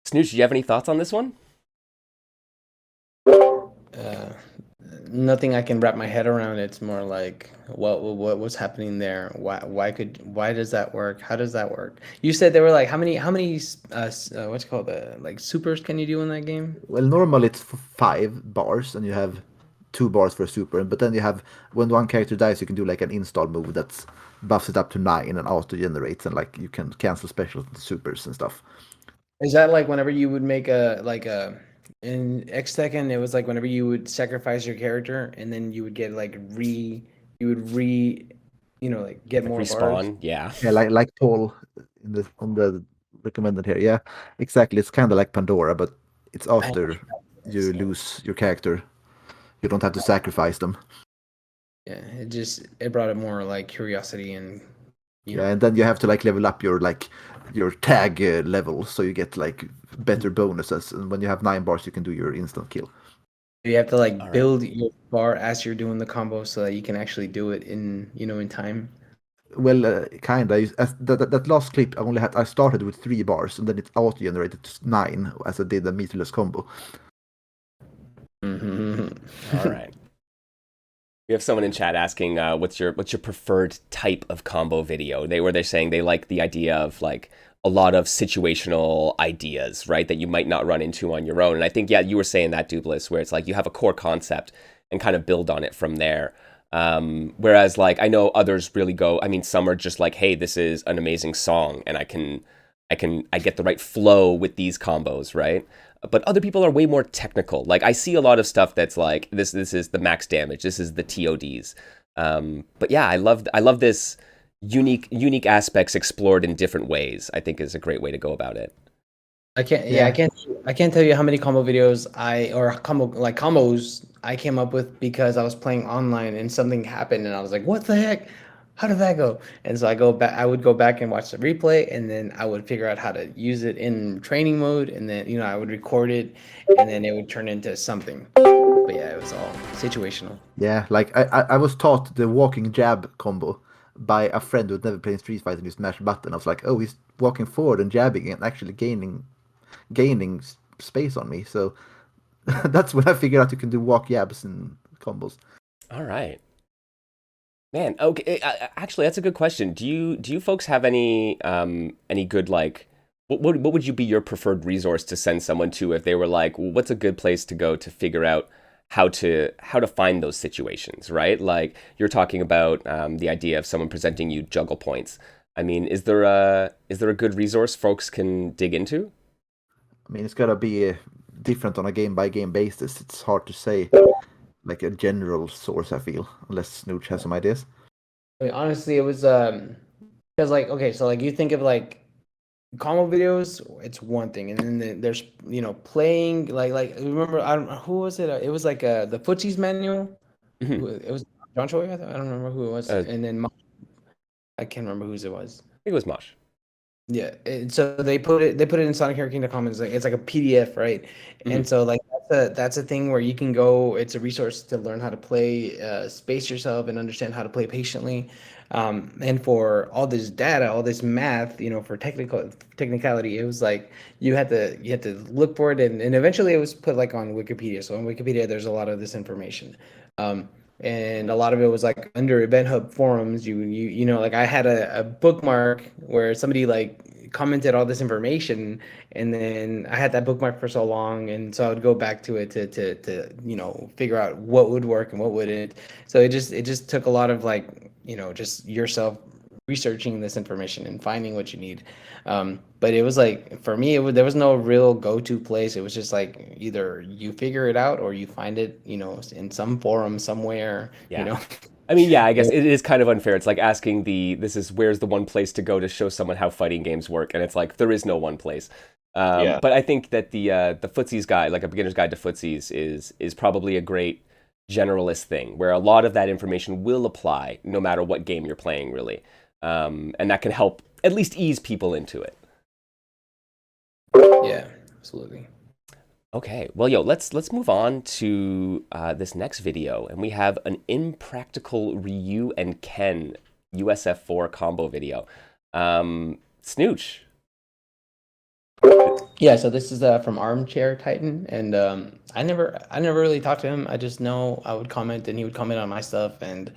Snoooch, do you have any thoughts on this one? Nothing I can wrap my head around. It's more like what's happening there? Why does that work? How does that work? You said there were like how many what's it called, like supers can you do in that game? Well, normally it's 5 bars, and you have 2 bars for a super. But then you have, when one character dies, you can do like an install move that's buffs it up to 9 and auto generates, and like you can cancel special supers and stuff. Is that like whenever you would make a in X Tekken, it was like whenever you would sacrifice your character and then you would get like like get Like more respawn, bars. yeah. Yeah, like Paul on the recommended here. Yeah, exactly. It's kind of like Pandora, but it's after you lose your character. You don't have to sacrifice them. Yeah, it brought it more like curiosity and Yeah, and then you have to like level up your tag level, so you get like better bonuses. And when you have 9 bars, you can do your instant kill. you have to like All right. build your bar as you're doing the combo so that you can actually do it in in time. Well, kinda. That last clip, I started with 3 bars, and then it auto-generated to 9 as I did a meterless combo. All right. We have someone in chat asking, what's your preferred type of combo video? They're saying they like the idea of like a lot of situational ideas, right? That you might not run into on your own. And I think, yeah, you were saying that, Doopliss, where it's like you have a core concept and kind of build on it from there. Whereas like I know others really go. I mean, some are just like, hey, this is an amazing song, and I get the right flow with these combos, right? But other people are way more technical. Like I see a lot of stuff that's like this is the max damage, this is the TODs. But yeah, I love this unique aspects explored in different ways. I think is a great way to go about it. I can't. Yeah, Yeah, I can't tell you how many combo videos combos I came up with because I was playing online and something happened and I was like, "What the heck? How did that go?" And so I go back. I would go back and watch the replay, and then I would figure out how to use it in training mode, and then I would record it, and then it would turn into something. But yeah, it was all situational. yeah. Like I was taught the walking jab combo by a friend who'd never played Street Fighter and used mash button. I was like, oh, he's walking forward and jabbing and actually gaining space on me. So that's when I figured out you can do walk jabs and combos. All right. Man, okay. Actually, that's a good question. Do you folks have any good like what would you be your preferred resource to send someone to if they were like, well, what's a good place to go to figure out how to find those situations, right? Like you're talking about the idea of someone presenting you juggle points. I mean, is there a good resource folks can dig into? I mean, it's gotta be different on a game by game basis. It's hard to say like a general source. I feel unless Snooch has some ideas. I mean, honestly, it was because like okay, so like you think of like combo videos, it's one thing, and then there's playing like remember I don't who was it? It was like the Footsie's manual. Hmm. It was John Choi. I don't remember who it was, I and then I can't remember whose it was. think it was Mosh. Yeah, so they put it in Sonic Hero Kingdom Commons. It's like a PDF, right? And Hmm. so like that's a thing where you can go. It's a resource to learn how to play, space yourself, and understand how to play patiently. And for all this data, all this math, for technicality, it was like you had to look for it, and eventually it was put like on Wikipedia. So on Wikipedia, there's a lot of this information. And a lot of it was like under Event Hub forums. Like I had a bookmark where somebody like commented all this information, and then I had that bookmark for so long, and so I would go back to it to figure out what would work and what wouldn't. So it just took a lot of like just yourself researching this information and finding what you need. But it was like for me, there was no real go-to place. It was just like either you figure it out or you find it, in some forum somewhere, you Yeah. know. I mean, yeah, I guess it is kind of unfair. It's like asking this is where's the one place to go to show someone how fighting games work, and it's like there is no one place. Yeah. But I think that the footsies guide, like a beginner's guide to footsies, is probably a great generalist thing where a lot of that information will apply no matter what game you're playing, really, and that can help at least ease people into it. Yeah, absolutely. Okay, well, yo, let's move on to this next video, and we have an impractical Ryu and Ken USF4 combo video. Snooch. Yeah, so this is from Armchair Titan, and I never really talked to him. I just know I would comment, and he would comment on my stuff, and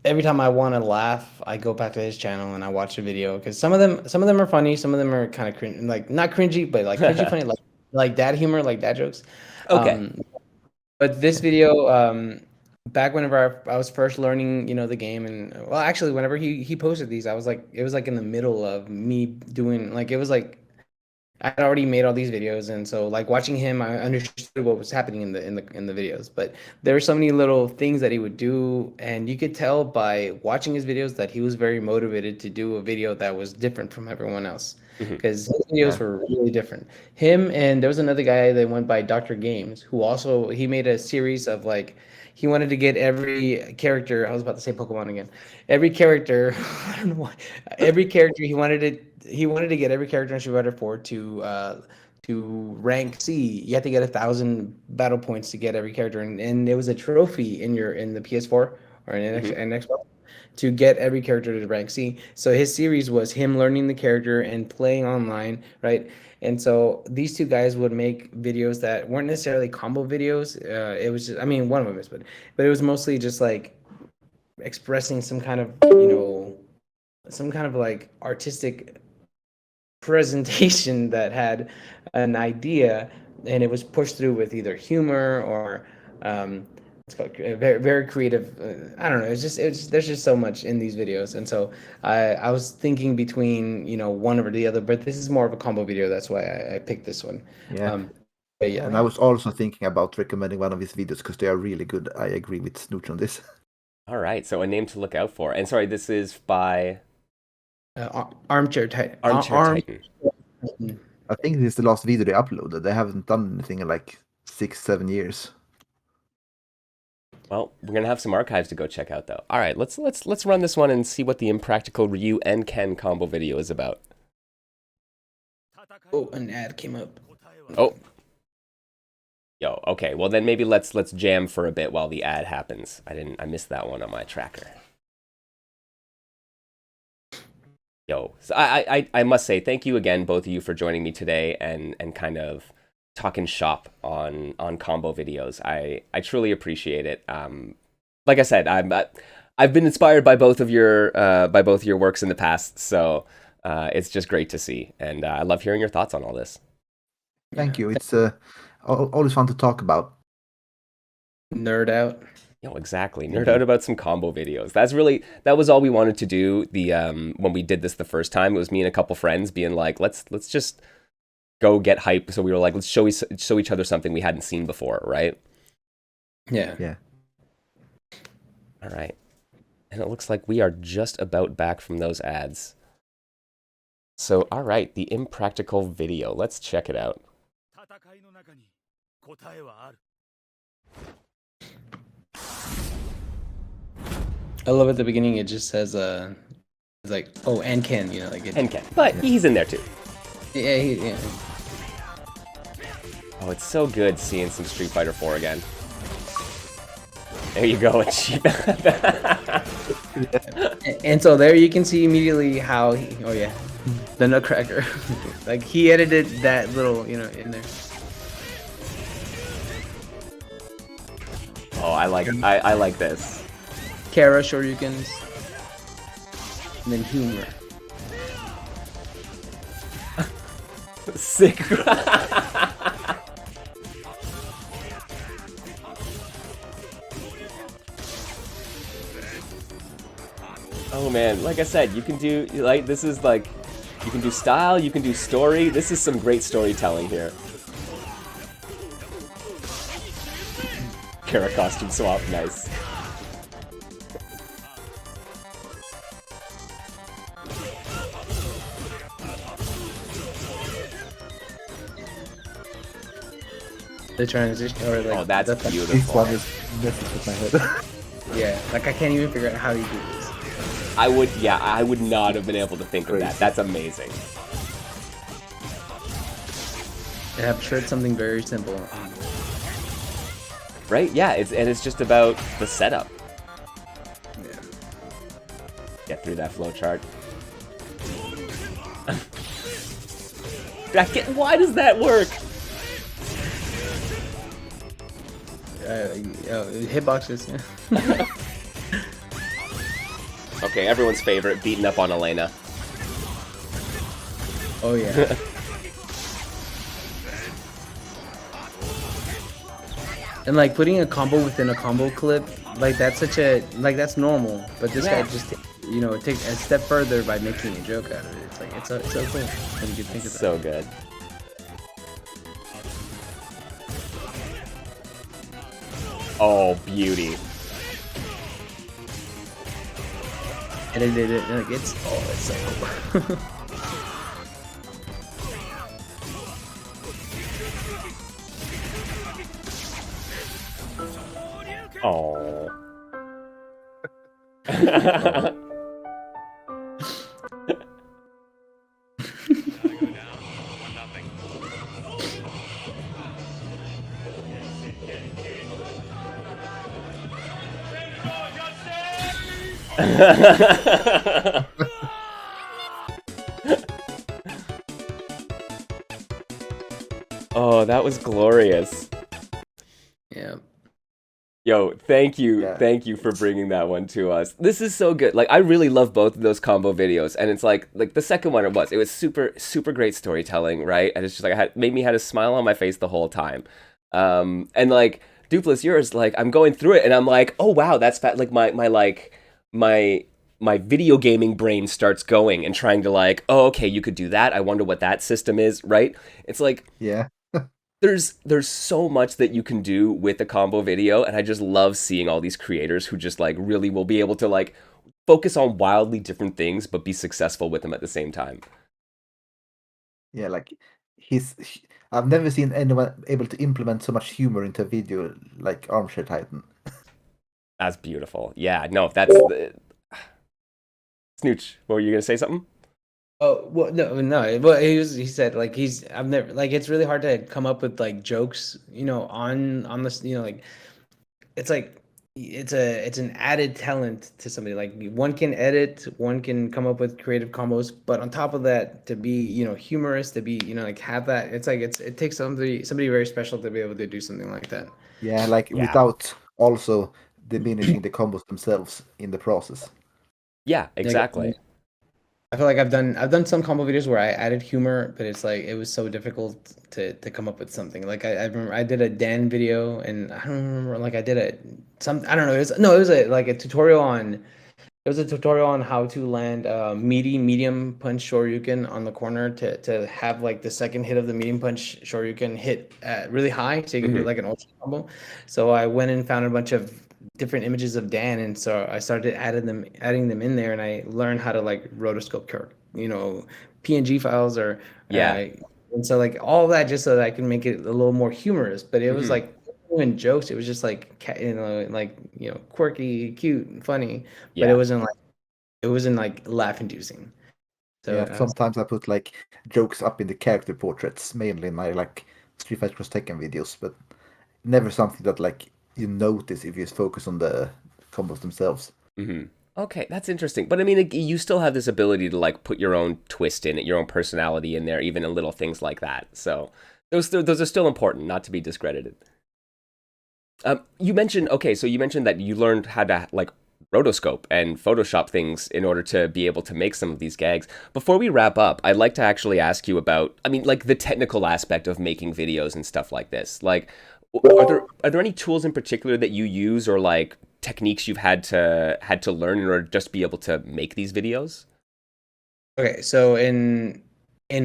every time I want to laugh, I go back to his channel and I watch the video because some of them are funny, some of them are kind of cringe, like not cringy, but like cringy funny, like dad humor, like dad jokes. Okay. Um, but this video, back whenever I was first learning, the game, and well, actually, whenever he posted these, I was like, it was like in the middle of me doing, like, it was like I had already made all these videos, and so like watching him, I understood what was happening in the videos. But there were so many little things that he would do, and you could tell by watching his videos that he was very motivated to do a video that was different from everyone else, Hmm. because his videos Yeah. were really different. Him and there was another guy that went by Dr. Games, who also he made a series of like he wanted to get every character. I was about to say Pokemon again. Every character, I don't know why. Every character he wanted to get every character in Street Fighter 4 to rank C. You had to get 1,000 battle points to get every character, and there was a trophy in the PS4 or in Hmm. Xbox. to get every character to rank C. So his series was him learning the character and playing online, right? And so these two guys would make videos that weren't necessarily combo videos. It was just, I mean, one of them is, but it was mostly just like expressing some kind of, some kind of like artistic presentation that had an idea, and it was pushed through with either humor or it's called very very creative. I don't know. It's there's just so much in these videos, and so I was thinking between one or the other, but this is more of a combo video. That's why I picked this one. Yeah. But yeah, And I was also thinking about recommending one of his videos because they are really good. I agree with Snooootch on this. All right, so a name to look out for. And sorry, this is by Armchair Titan. Titan. I think this is the last video they uploaded. They haven't done anything in like 6-7 years. Well, we're gonna have some archives to go check out, though. All right, let's run this one and see what the Impractical Ryu and Ken combo video is about. Oh, an ad came up. Oh. Yo, okay. Well, then maybe let's jam for a bit while the ad happens. I missed that one on my tracker. Yo, so I must say thank you again, both of you, for joining me today and kind of talking shop on combo videos. I truly appreciate it. Like I said, I've been inspired by both of your works in the past, so it's just great to see, and I love hearing your thoughts on all this. Thank you. It's always fun to talk about. Nerd out. Exactly. Nerd out about some combo videos. That was all we wanted to do. When we did this the first time, it was me and a couple friends being like, let's just go get hype. So we were like, let's show each other something we hadn't seen before, right? Yeah. Yeah. All right. And it looks like we are just about back from those ads. So, all right, the Impractical video. Let's check it out. I love at the beginning it just says it's like, oh, and Ken, like it, And Ken, but he's in there too. Yeah. Oh, it's so good seeing some Street Fighter 4 again. There you go. And so there you can see immediately how the Nutcracker, like he edited that little in there. Oh, I like this. Kara Shoryukens, and then humor. Sick. Oh man, like I said, you can do this is like you can do style, you can do story. This is some great storytelling here. Kara costume swap, nice. The transition, or like, oh, that's beautiful. This one is messing with my head. Yeah, like I can't even figure out how you do this. I would not have been able to think of that. That's amazing. And I've tried something very simple. Right? Yeah, it's just about the setup. Yeah. Get through that flowchart. Why does that work? Hitboxes. Yeah. Okay, everyone's favorite, beating up on Elena. Oh yeah. And like putting a combo within a combo clip, like that's that's normal. But this guy just takes a step further by making a joke out of it. It's like it's so cool when you can think of that. So good. Oh, beauty. And it's so cool. Oh. Oh, that was glorious. Yeah. Yo, Yeah. thank you for bringing that one to us. This is so good. Like, I really love both of those combo videos, and it's like the second one it was super great storytelling, right? And it's just like made me had a smile on my face the whole time. And like Doopliss, yours, like I'm going through it, and I'm like, oh wow, that's like my my video gaming brain starts going and trying to like, oh okay, you could do that. I wonder what that system is, right? It's like Yeah. there's so much that you can do with a combo video, and I just love seeing all these creators who just like really will be able to like focus on wildly different things but be successful with them at the same time. Yeah, like I've never seen anyone able to implement so much humor into a video like Armchair Titan. That's beautiful. Yeah, no, that's the Snooch. What were you gonna say something? Oh well, no. Well, he said like I've never like it's really hard to come up with like jokes, on this, like it's like it's an added talent to somebody. Like one can edit, one can come up with creative combos, but on top of that, to be humorous, to be like have that, it's like it takes somebody very special to be able to do something like that. Yeah, like Yeah, without also diminishing the combos themselves in the process. yeah, Yeah, exactly. I feel like I've done some combo videos where I added humor, but it's like it was so difficult to come up with something. Like I remember I did a Dan video, and I don't remember, like I did I don't know, it was a tutorial on. It was a tutorial on how to land medium punch shoryuken on the corner to have like the second hit of the medium punch shoryuken hit really high, so you can do Hmm. like an ultra combo. So I went and found a bunch of different images of Dan, and so I started adding them in there, and I learned how to like rotoscope PNG files, or Yeah. and so like all that, just so that I can make it a little more humorous. But it was Hmm. like doing jokes. It was just like like quirky, cute, and funny, but Yeah. it wasn't like laugh inducing. So Yeah, I was sometimes I put like jokes up in the character portraits, mainly in my like Street Fighter Cross Tekken videos, but never something that like you notice if you just focus on the combos themselves. Hmm. Okay, that's interesting. But I mean, you still have this ability to like put your own twist in it, your own personality in there, even in little things like that. So those are still important, not to be discredited. You mentioned okay, so you mentioned that you learned how to like rotoscope and Photoshop things in order to be able to make some of these gags. Before we wrap up, I'd like to actually ask you about, I mean, like the technical aspect of making videos and stuff like this. Like, are there any tools in particular that you use or like techniques you've had to learn in order to just be able to make these videos? Okay, so in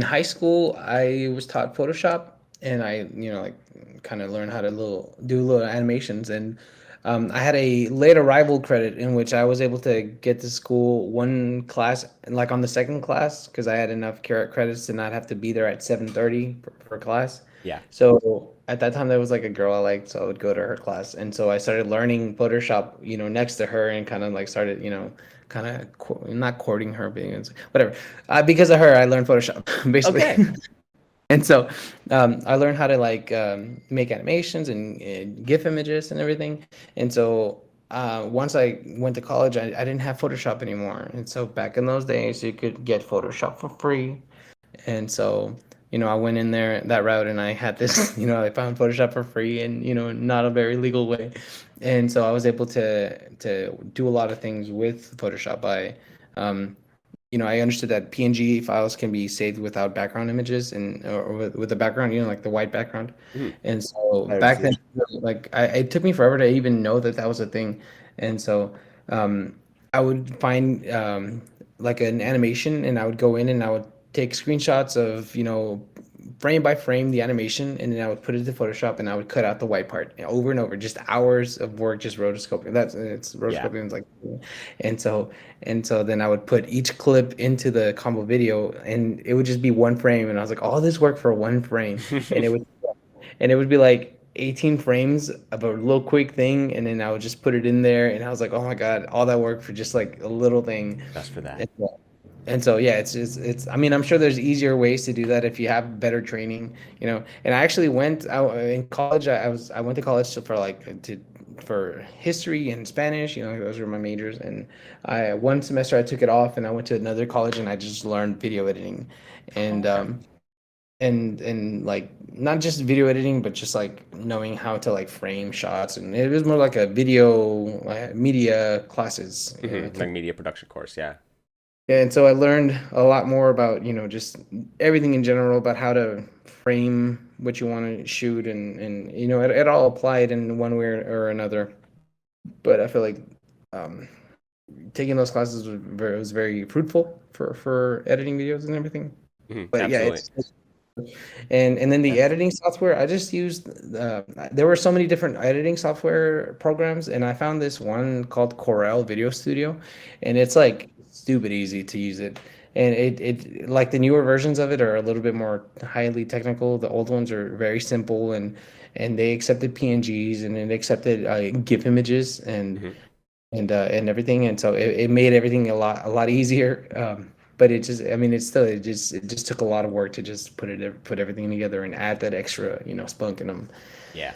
high school, I was taught Photoshop, and I, like kind of learned how to do little animations. And I had a late arrival credit in which I was able to get to school one class, like on the second class, because I had enough credits to not have to be there at 7:30 for class. Yeah. So at that time, there was like a girl I liked, so I would go to her class, and so I started learning Photoshop, next to her, and kind of like started, kind of not courting her, being whatever. Because of her, I learned Photoshop basically. Okay. And so I learned how to like make animations and GIF images and everything. And so once I went to college, I didn't have Photoshop anymore. And so back in those days, you could get Photoshop for free. And so, I went in there that route, and I had this, I found Photoshop for free, and, not a very legal way. And so I was able to do a lot of things with Photoshop. Um, I understood that PNG files can be saved without background images, and or with the background, like the white background. Mhm. And so I back see. then, like it took me forever to even know that that was a thing. And so um, I would find like an animation, and I would go in and I would take screenshots of, frame by frame the animation, and then I would put it into Photoshop, and I would cut out the white part over and over, just hours of work, just rotoscoping. It's Yeah. rotoscoping is like, and so then I would put each clip into the combo video, and it would just be one frame, and I was like, all this work for one frame, and it would be like 18 frames of a little quick thing, and then I would just put it in there, and I was like, oh my God, all that work for just like a little thing. Just for that. And so yeah, it's I mean, I'm sure there's easier ways to do that if you have better training. And I actually went out in college. I went to college for like to for history and Spanish. Those were my majors. And one semester I took it off, and I went to another college, and I just learned video editing, and and like not just video editing, but just like knowing how to like frame shots, and it was more like a video media classes. Like media production course, yeah. Yeah, and so I learned a lot more about, just everything in general about how to frame what you want to shoot, and it all applied in one way or another. But I feel like um, taking those classes was very fruitful for editing videos and everything. But yeah, Absolutely. and then the editing software, I just used there were so many different editing software programs, and I found this one called Corel Video Studio, and it's like stupid easy to use it. And it like the newer versions of it are a little bit more highly technical. The old ones are very simple, and they accepted PNGs, and it accepted GIF images and everything, and so it made everything a lot easier. But it just, I mean, it just took a lot of work to just put everything together and add that extra, spunk in them. Yeah.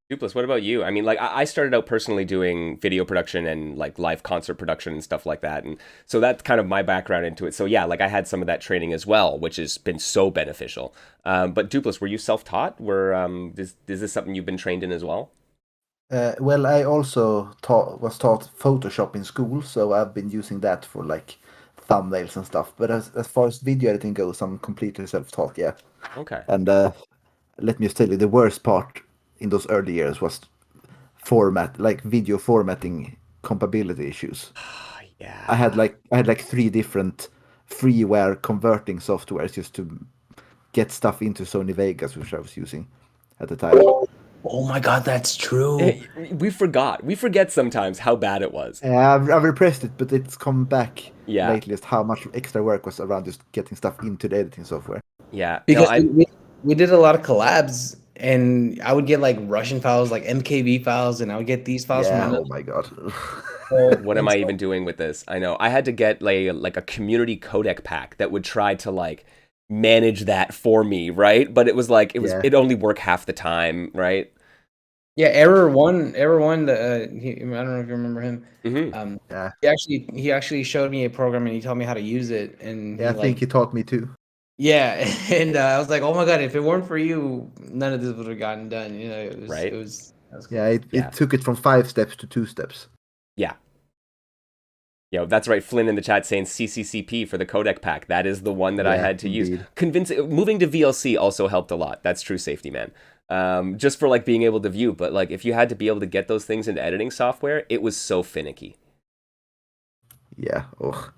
Doopliss, what about you? I mean, like I started out personally doing video production and like live concert production and stuff like that, and so that's kind of my background into it. So yeah, like I had some of that training as well, which has been so beneficial. But Doopliss, were you self-taught? Is this something you've been trained in as well? Well, I also was taught Photoshop in school, so I've been using that for like thumbnails and stuff. But as far as video editing goes, I'm completely self-taught, yeah. Okay. And let me just tell you, the worst part in those early years was video formatting compatibility issues. Yeah. I had like 3 different freeware converting softwares just to get stuff into Sony Vegas, which I was using at the time. Oh my God, that's true. We forgot. We forget sometimes how bad it was. I've repressed it, but it's come back Yeah. lately. Just how much extra work was around just getting stuff into the editing software. Yeah. No, Because we did a lot of collabs, and I would get like Russian files, like MKV files, and I would get these files from Yeah. another. Oh my god. what am I even doing with this? I know. I had to get like a community codec pack that would try to like manage that for me, right? But Yeah. it only worked half the time, right? Yeah, Error One. I don't know if you remember him. Yeah. He actually showed me a program, and he taught me how to use it, and Yeah. I think he taught me too. yeah, and I was like, oh my God, if it weren't for you, none of this would have gotten done. Right. That was cool. Yeah. Yeah. It took it from 5 steps to 2 steps. Yeah. Yo, that's right. Flynn in the chat saying CCCP for the codec pack. That is the one that I Yeah, had to use. indeed. Moving to VLC also helped a lot. That's true safety, man. Just for like being able to view, but like if you had to be able to get those things into editing software, it was so finicky. Yeah. Oh.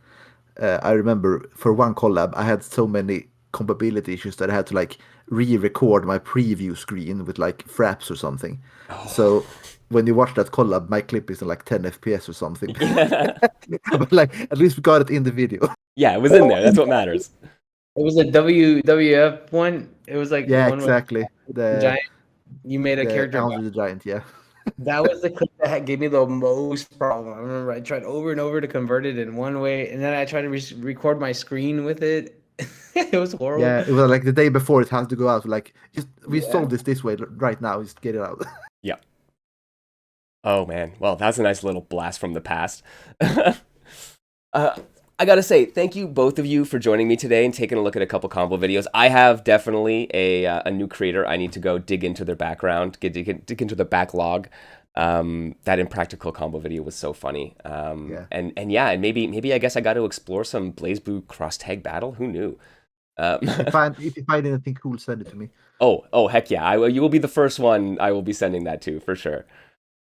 I remember for one collab, I had so many compatibility issues that I had to like re-record my preview screen with like fraps or something. So when you watch that collab, my clip is in like 10 FPS or something. But like at least we got it in the video. Yeah, it was in there. That's what matters. It was a WWF one. It was like Yeah, one with exactly. the giant. You made a The character. Andre the Giant, yeah. That was the clip that gave me the most problem. I remember I tried over and over to convert it in one way, and then I tried to record my screen with it. It was horrible. Yeah, it was like the day before it has to go out. Like, we Yeah. solved this way right now. Just get it out. Yeah. Oh man. Well, that's a nice little blast from the past. I gotta say, thank you both of you for joining me today and taking a look at a couple combo videos. I have definitely a new creator. I need to go dig into their background, dig into the backlog. That Impractical combo video was so funny. Yeah. And yeah, and maybe I guess I got to explore some Blaze Blue cross tag battle. Who knew? If you find anything cool, send it to me. Oh heck yeah! You will be the first one I will be sending that to for sure.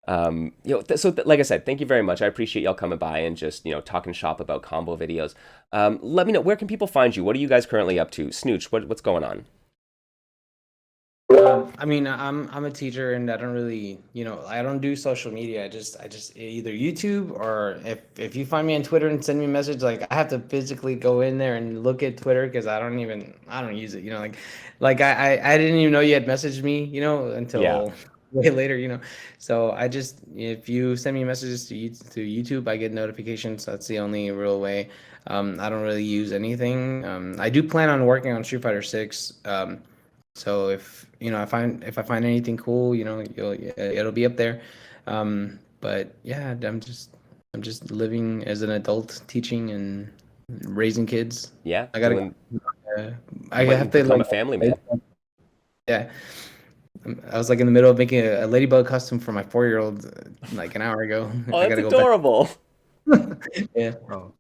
Like I said, thank you very much. I appreciate y'all coming by and just talking shop about combo videos. Let me know, where can people find you? What are you guys currently up to? Snooootch, what's going on? I mean, I'm a teacher, and I don't really, I don't do social media. I just either YouTube, or if you find me on Twitter and send me a message, like I have to physically go in there and look at Twitter, because I don't use it. Like I didn't even know you had messaged me, until Yeah. way later. So if you send me messages to YouTube, I get notifications. That's the only real way. I don't really use anything. I do plan on working on Street Fighter 6. So if if I find anything cool, it'll be up there. But yeah, I'm just living as an adult, teaching and raising kids. Yeah, I gotta doing uh, I what have you've to become like a family man. yeah. I was like in the middle of making a ladybug custom for my 4-year-old like an hour ago. Oh, I that's gotta go back. adorable. Yeah. Oh.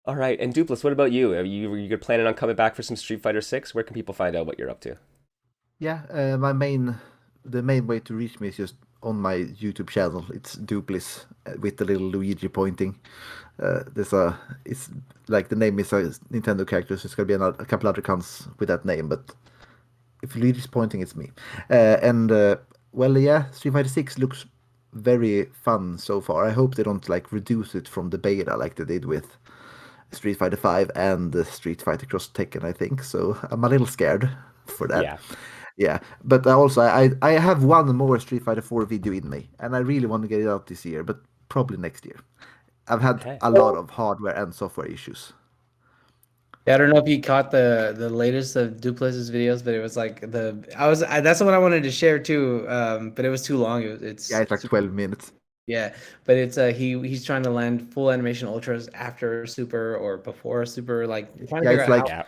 All right, and Doopliss, what about you? You're planning on coming back for some Street Fighter 6? Where can people find out what you're up to? Yeah, the main way to reach me is just on my YouTube channel. It's Doopliss with the little Luigi pointing. It's like the name is a Nintendo character, so it's gonna be a couple other accounts with that name. But if Luigi's pointing, it's me. And well, yeah, Street Fighter 6 looks very fun so far. I hope they don't like reduce it from the beta like they did with Street Fighter 5 and Street Fighter Cross Tekken, I think. So I'm a little scared for that. Yeah. Yeah, but I have one more Street Fighter 4 video in me, and I really want to get it out this year, but probably next year. I've had Okay. a lot of hardware and software issues. Yeah, I don't know if you caught the latest of Dupless's videos, but it was like that's the one I wanted to share too. But it was too long. Yeah, It's it's like super, 12 minutes. yeah, but it's he's trying to land full animation ultras after super or before super, like trying to Yeah, figure it's out how. like Yeah.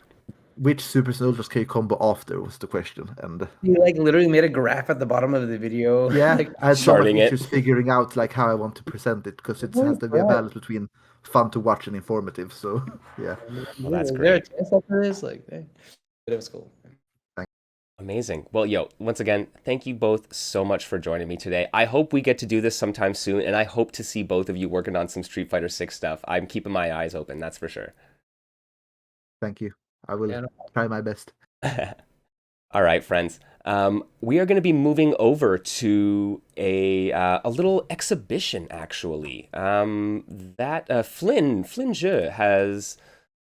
which Super Soldiers can you combo after was the question, and He like literally made a graph at the bottom of the video. yeah, Like, I had so much Charting it. issues figuring out like how I want to present it because it holy has to be a crap. balance between fun to watch and informative. So yeah, Well, that's Is there a great. test after this? Like, dang. But it was cool. Amazing. Well, yo, once again, thank you both so much for joining me today. I hope we get to do this sometime soon, and I hope to see both of you working on some Street Fighter 6 stuff. I'm keeping my eyes open, that's for sure. thank you. I will Yeah, no try my best. All right, friends. We are going to be moving over to a little exhibition, actually. That Flynn Zhe has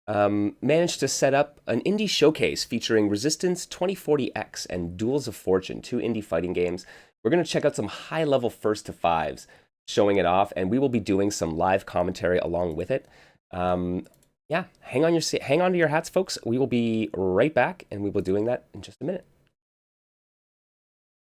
managed to set up an indie showcase featuring Resistance 2040X and Duels of Fortune, two indie fighting games. We're going to check out some high-level first to fives, showing it off, and we will be doing some live commentary along with it. Yeah, hang on to your hats, folks. We will be right back, and we will be doing that in just a minute.